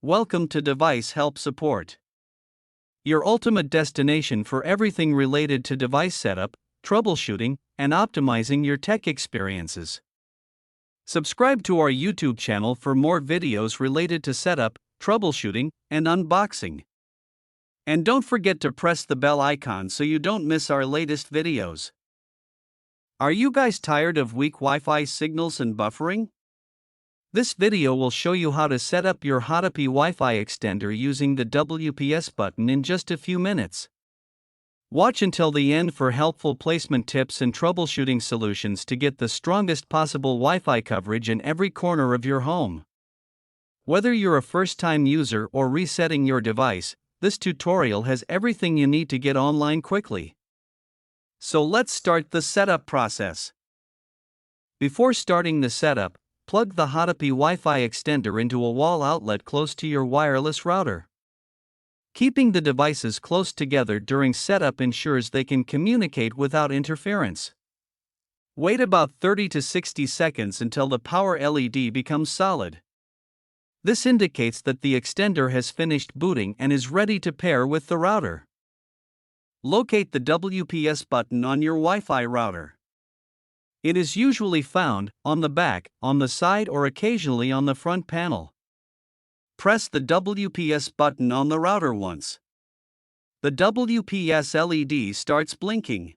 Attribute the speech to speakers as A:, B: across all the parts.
A: Welcome to Device Help Support, your ultimate destination for everything related to device setup, troubleshooting, and optimizing your tech experiences. Subscribe to our YouTube channel for more videos related to setup, troubleshooting, and unboxing. And don't forget to press the bell icon so you don't miss our latest videos. Are you guys tired of weak Wi-Fi signals and buffering? This video will show you how to set up your HOTTOPY Wi-Fi extender using the WPS button in just a few minutes. Watch until the end for helpful placement tips and troubleshooting solutions to get the strongest possible Wi-Fi coverage in every corner of your home. Whether you're a first-time user or resetting your device, this tutorial has everything you need to get online quickly. So let's start the setup process. Before starting the setup, plug the HOTTOPY Wi-Fi extender into a wall outlet close to your wireless router. Keeping the devices close together during setup ensures they can communicate without interference. Wait about 30 to 60 seconds until the power LED becomes solid. This indicates that the extender has finished booting and is ready to pair with the router. Locate the WPS button on your Wi-Fi router. It is usually found on the back, on the side, or occasionally on the front panel. Press the WPS button on the router once. The WPS LED starts blinking.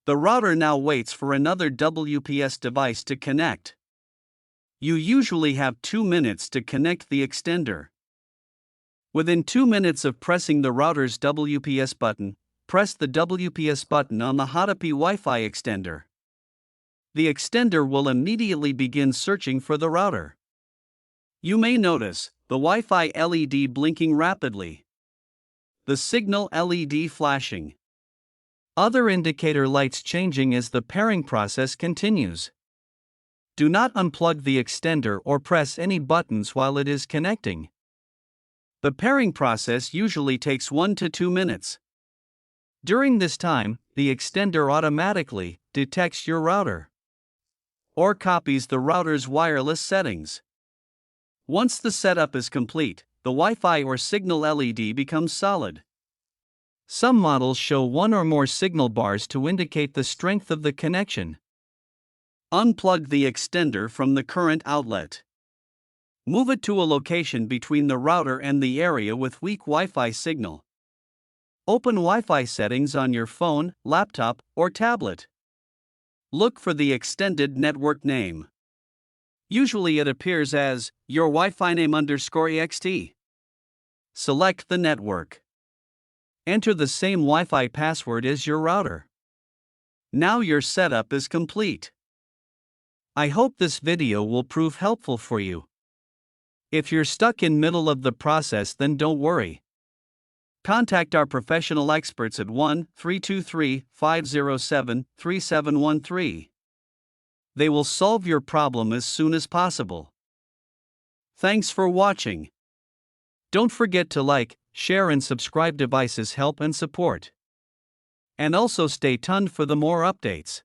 A: The router now waits for another WPS device to connect. You usually have 2 minutes to connect the extender. Within 2 minutes of pressing the router's WPS button, press the WPS button on the HOTTOPY Wi-Fi extender. The extender will immediately begin searching for the router. You may notice the Wi-Fi LED blinking rapidly, the signal LED flashing, other indicator lights changing as the pairing process continues. Do not unplug the extender or press any buttons while it is connecting. The pairing process usually takes 1 to 2 minutes. During this time, the extender automatically detects your router or copies the router's wireless settings. Once the setup is complete, the Wi-Fi or signal LED becomes solid. Some models show one or more signal bars to indicate the strength of the connection. Unplug the extender from the current outlet. Move it to a location between the router and the area with weak Wi-Fi signal. Open Wi-Fi settings on your phone, laptop, or tablet. Look for the extended network name. Usually it appears as your Wi-Fi name _ext. Select the network. Enter the same Wi-Fi password as your router. Now your setup is complete. I hope this video will prove helpful for you. If you're stuck in middle of the process, then don't worry. Contact our professional experts at 1-323-507-3713. They will solve your problem as soon as possible. Thanks for watching. Don't forget to like, share and subscribe. Devices Help and Support. And also stay tuned for the more updates.